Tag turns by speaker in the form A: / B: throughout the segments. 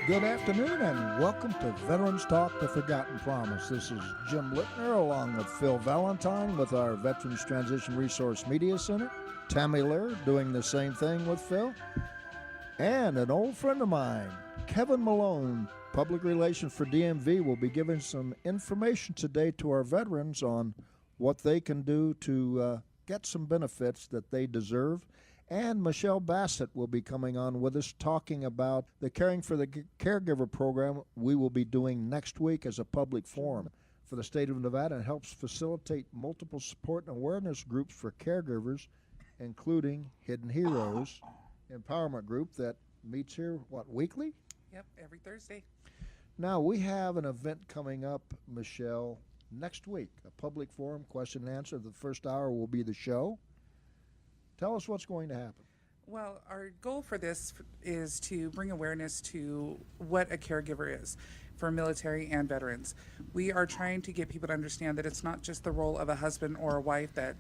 A: Good afternoon and welcome to Veterans Talk, The Forgotten Promise. This is Jim Littner along with Phil Valentine with our Veterans Transition Resource Media Center. Tammy Lear doing the same thing with Phil. And an old friend of mine, Kevin Malone, Public Relations for DMV, will be giving some information today to our veterans on what they can do to get some benefits that they deserve. And Michelle Bassett will be coming on with us talking about the Caring for the Caregiver program we will be doing next week as a public forum for the state of Nevada. It helps facilitate multiple support and awareness groups for caregivers, including Hidden Heroes Empowerment Group that meets here, weekly?
B: Yep, every Thursday.
A: Now, we have an event coming up, Michelle, next week, a public forum, question and answer. The first hour will be the show. Tell us what's going to happen.
B: Well, our goal for this is to bring awareness to what a caregiver is for military and veterans. We are trying to get people to understand that it's not just the role of a husband or a wife that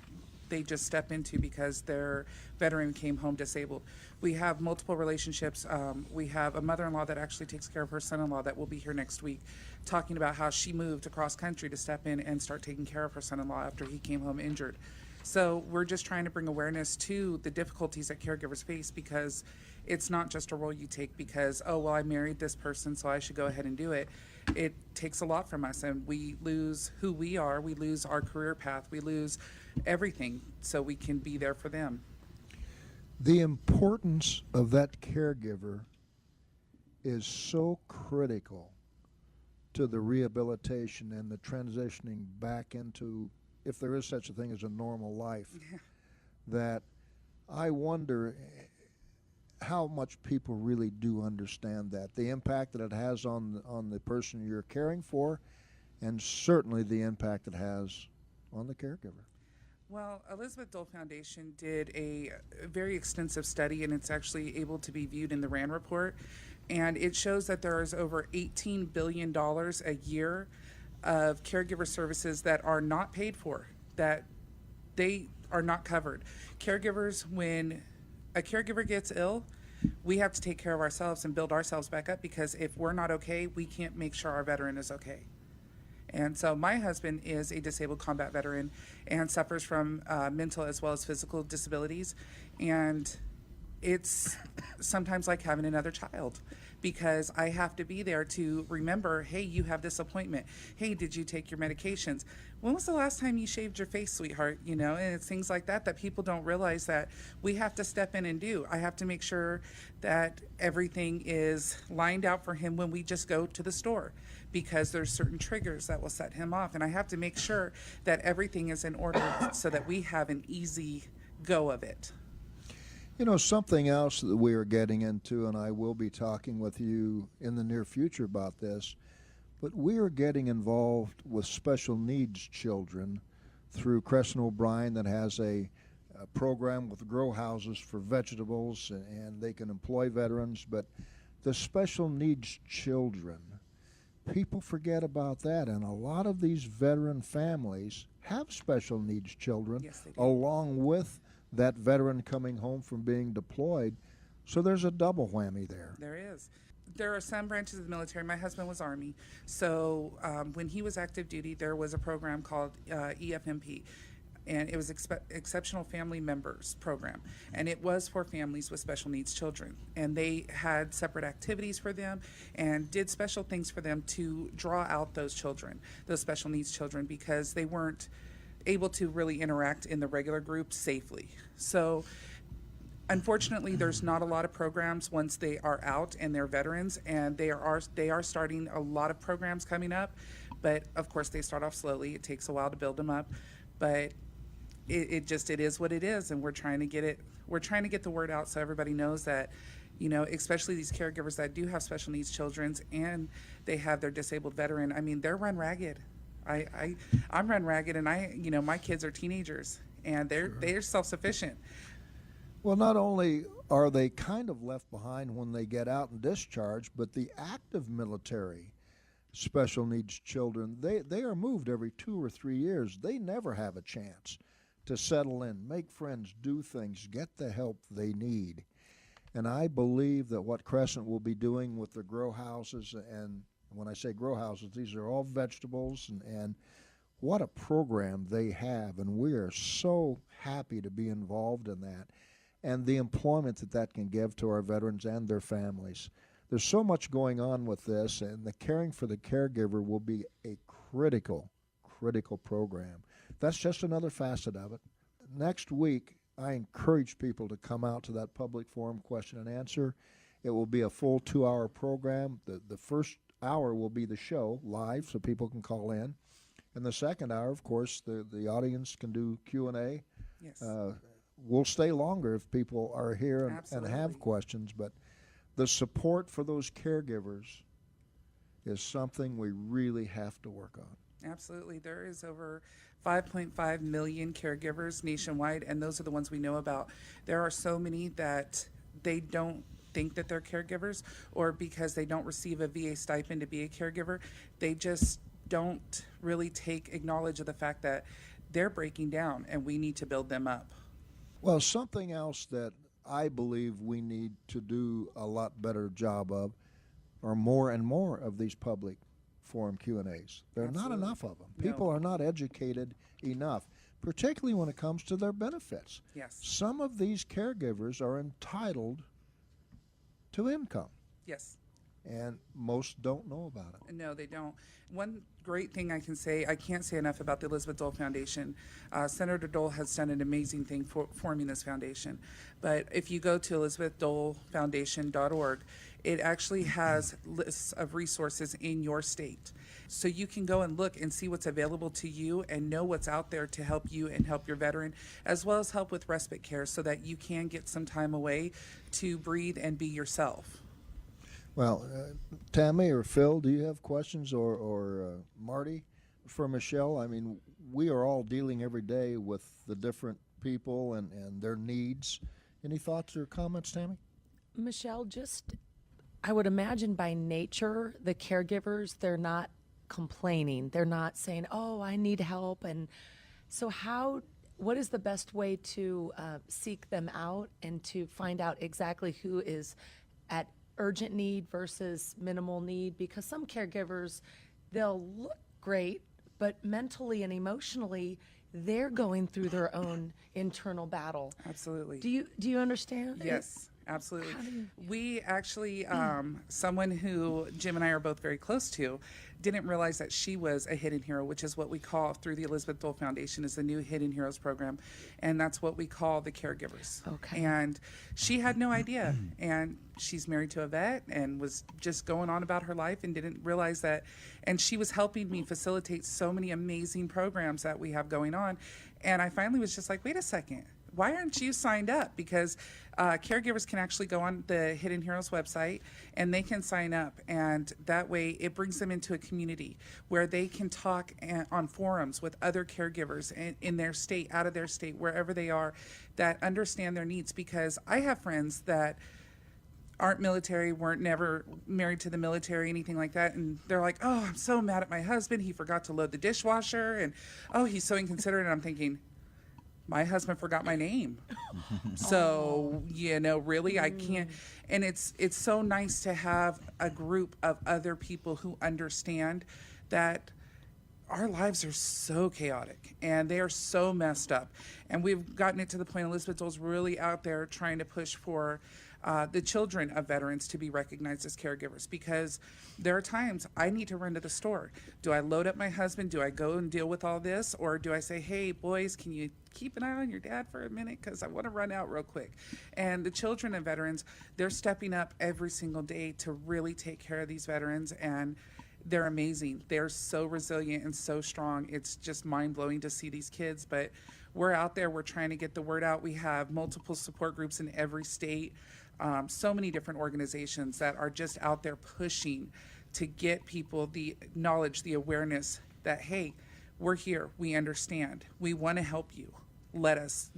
B: they just step into because their veteran came home disabled. We have multiple relationships. We have a mother-in-law that actually takes care of her son-in-law that will be here next week, talking about how she moved across country to step in and start taking care of her son-in-law after he came home injured. So we're just trying to bring awareness to the difficulties that caregivers face, because it's not just a role you take because, oh, well, I married this person, so I should go ahead and do it. It takes a lot from us, and we lose who we are. We lose our career path. We lose everything so we can be there for them.
A: The importance of that caregiver is so critical to the rehabilitation and the transitioning back into, if there is such a thing as a normal life, that I wonder how much people really do understand that, the impact that it has on the person you're caring for, and certainly the impact it has on the caregiver.
B: Well, Elizabeth Dole Foundation did a very extensive study, and it's actually able to be viewed in the RAND report, and it shows that there is over $18 billion a year of caregiver services that are not paid for, that they are not covered. Caregivers, when a caregiver gets ill, we have to take care of ourselves and build ourselves back up, because if we're not okay, we can't make sure our veteran is okay. And so my husband is a disabled combat veteran and suffers from mental as well as physical disabilities. And it's sometimes like having another child, because I have to be there to remember, hey, you have this appointment. Hey, did you take your medications? When was the last time you shaved your face, sweetheart? You know, and it's things like that that people don't realize that we have to step in and do. I have to make sure that everything is lined out for him when we just go to the store, because there's certain triggers that will set him off. And I have to make sure that everything is in order so that we have an easy go of it.
A: You know, something else that we are getting into, and I will be talking with you in the near future about this, but we are getting involved with special needs children through Crescent O'Brien, that has a program with grow houses for vegetables, and they can employ veterans. But the special needs children, people forget about that, and a lot of these veteran families have special needs children.
B: Yes, they do.
A: Along with that veteran coming home from being deployed. So there's a double whammy there.
B: There is. There are some branches of the military. My husband was Army. So when he was active duty, there was a program called EFMP. And it was Exceptional Family Members Program. And it was for families with special needs children. And they had separate activities for them and did special things for them to draw out those children, those special needs children, because they weren't able to really interact in the regular group safely. So unfortunately, there's not a lot of programs once they are out and they're veterans, and they are starting a lot of programs coming up, but of course they start off slowly. It takes a while to build them up, but it is what it is, and we're trying to get the word out so everybody knows that, you know, especially these caregivers that do have special needs children and they have their disabled veteran. I mean, they're run ragged. I'm run ragged, and my kids are teenagers, and they're self-sufficient.
A: Well, not only are they kind of left behind when they get out and discharged, but the active military special needs children, they are moved every 2 or 3 years. They never have a chance to settle in, make friends, do things, get the help they need. And I believe that what Crescent will be doing with the grow houses, and when I say grow houses, these are all vegetables, and what a program they have. And we are so happy to be involved in that, and the employment that that can give to our veterans and their families. There's so much going on with this, and the Caring for the Caregiver will be a critical program. That's just another facet of it. Next week, I encourage people to come out to that public forum question and answer. It will be a full 2-hour program. The first hour will be the show live, so people can call in. And the second hour, of course, the audience can do Q&A.
B: Yes.
A: We'll stay longer if people are here and have
B: Absolutely.
A: questions, but the support for those caregivers is something we really have to work on.
B: Absolutely. There is over 5.5 million caregivers nationwide, and those are the ones we know about. There are so many that they don't think that they're caregivers, or because they don't receive a VA stipend to be a caregiver, they just don't really acknowledge of the fact that they're breaking down and we need to build them up.
A: Well, something else that I believe we need to do a lot better job of are more and more of these public forum Q&As. There are not
B: Absolutely.
A: enough of them.
B: No.
A: People are not educated enough, particularly when it comes to their benefits.
B: Yes.
A: Some of these caregivers are entitled to income,
B: Yes.
A: and most don't know about it.
B: No, they don't. One great thing I can't say enough about the Elizabeth Dole Foundation. Senator Dole has done an amazing thing for forming this foundation. But if you go to elizabethdolefoundation.org, it actually has lists of resources in your state. So you can go and look and see what's available to you and know what's out there to help you and help your veteran, as well as help with respite care so that you can get some time away to breathe and be yourself.
A: Well, Tammy or Phil, do you have questions, or Marty for Michelle? I mean, we are all dealing every day with the different people and their needs. Any thoughts or comments, Tammy?
C: Michelle, I would imagine by nature, the caregivers, they're not complaining. They're not saying, oh, I need help. And so what is the best way to seek them out and to find out exactly who is at urgent need versus minimal need? Because some caregivers, they'll look great, but mentally and emotionally, they're going through their own internal battle.
B: Absolutely.
C: Do you understand?
B: Yes, absolutely. We actually, someone who Jim and I are both very close to, didn't realize that she was a hidden hero, which is what we call through the Elizabeth Dole Foundation is the new Hidden Heroes program. And that's what we call the caregivers.
C: Okay.
B: And she had no idea. And she's married to a vet and was just going on about her life and didn't realize that. And she was helping me facilitate so many amazing programs that we have going on. And I finally was just like, wait a second. Why aren't you signed up? Because caregivers can actually go on the Hidden Heroes website and they can sign up. And that way it brings them into a community where they can talk on forums with other caregivers in their state, out of their state, wherever they are, that understand their needs. Because I have friends that aren't military, weren't never married to the military, anything like that. And they're like, oh, I'm so mad at my husband. He forgot to load the dishwasher. And, oh, he's so inconsiderate. And I'm thinking, my husband forgot my name. So, really, I can't. And it's so nice to have a group of other people who understand that our lives are so chaotic and they are so messed up. And we've gotten it to the point Elizabeth Dole's really out there trying to push for the children of veterans to be recognized as caregivers, because there are times I need to run to the store. Do I load up my husband? Do I go and deal with all this? Or do I say, hey, boys, can you keep an eye on your dad for a minute? Because I want to run out real quick. And the children of veterans, they're stepping up every single day to really take care of these veterans. And they're amazing. They're so resilient and so strong. It's just mind-blowing to see these kids. But we're out there. We're trying to get the word out. We have multiple support groups in every state. So many different organizations that are just out there pushing to get people the knowledge, the awareness that, hey, we're here. We understand. We want to help you. Let us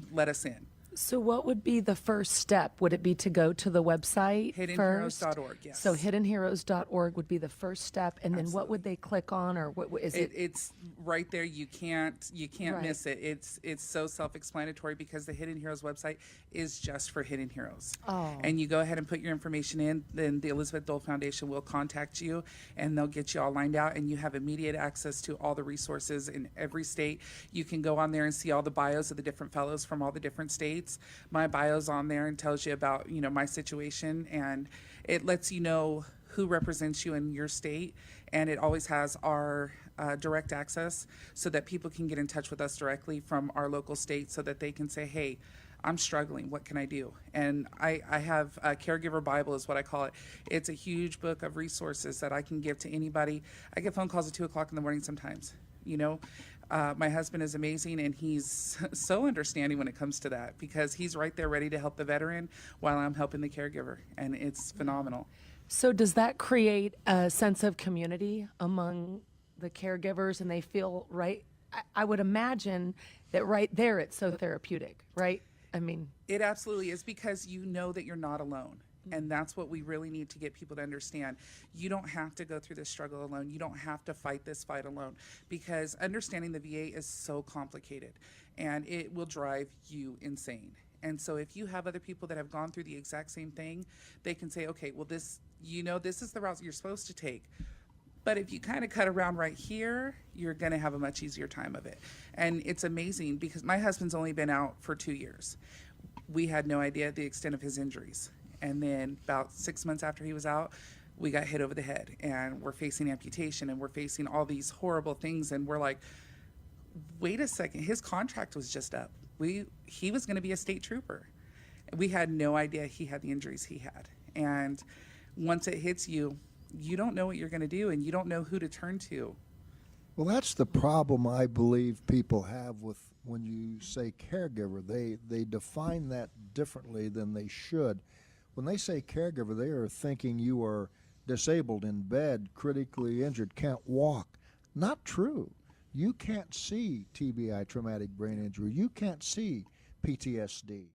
B: in.
C: So what would be the first step? Would it be to go to the website first?
B: Hiddenheroes.org, yes.
C: So hiddenheroes.org would be the first step, and then what would they click on, or what is it?
B: It's right there. You can't
C: Right.
B: miss it. It's so self-explanatory because the Hidden Heroes website is just for Hidden Heroes.
C: Oh.
B: And you go ahead and put your information in, then the Elizabeth Dole Foundation will contact you and they'll get you all lined out, and you have immediate access to all the resources in every state. You can go on there and see all the bios of the different fellows from all the different states. My bio's on there and tells you about, my situation, and it lets you know who represents you in your state, and it always has our direct access so that people can get in touch with us directly from our local state so that they can say, hey, I'm struggling, what can I do? And I have a Caregiver Bible is what I call it. It's a huge book of resources that I can give to anybody. I get phone calls at 2 o'clock in the morning sometimes, my husband is amazing, and he's so understanding when it comes to that because he's right there ready to help the veteran while I'm helping the caregiver, and it's phenomenal.
C: So does that create a sense of community among the caregivers, and they feel right? I would imagine that right there it's so therapeutic, right? I mean,
B: It absolutely is, because you know that you're not alone. And that's what we really need to get people to understand. You don't have to go through this struggle alone. You don't have to fight this fight alone, because understanding the VA is so complicated and it will drive you insane. And so if you have other people that have gone through the exact same thing, they can say, okay, well, this is the route you're supposed to take. But if you kind of cut around right here, you're going to have a much easier time of it. And it's amazing because my husband's only been out for 2 years. We had no idea the extent of his injuries. And then about 6 months after he was out, we got hit over the head, and we're facing amputation, and we're facing all these horrible things. And we're like, wait a second, his contract was just up. He was going to be a state trooper. We had no idea he had the injuries he had. And once it hits you, you don't know what you're going to do, and you don't know who to turn to.
A: Well, that's the problem I believe people have with when you say caregiver. They define that differently than they should. When they say caregiver, they are thinking you are disabled, in bed, critically injured, can't walk. Not true. You can't see TBI, traumatic brain injury. You can't see PTSD.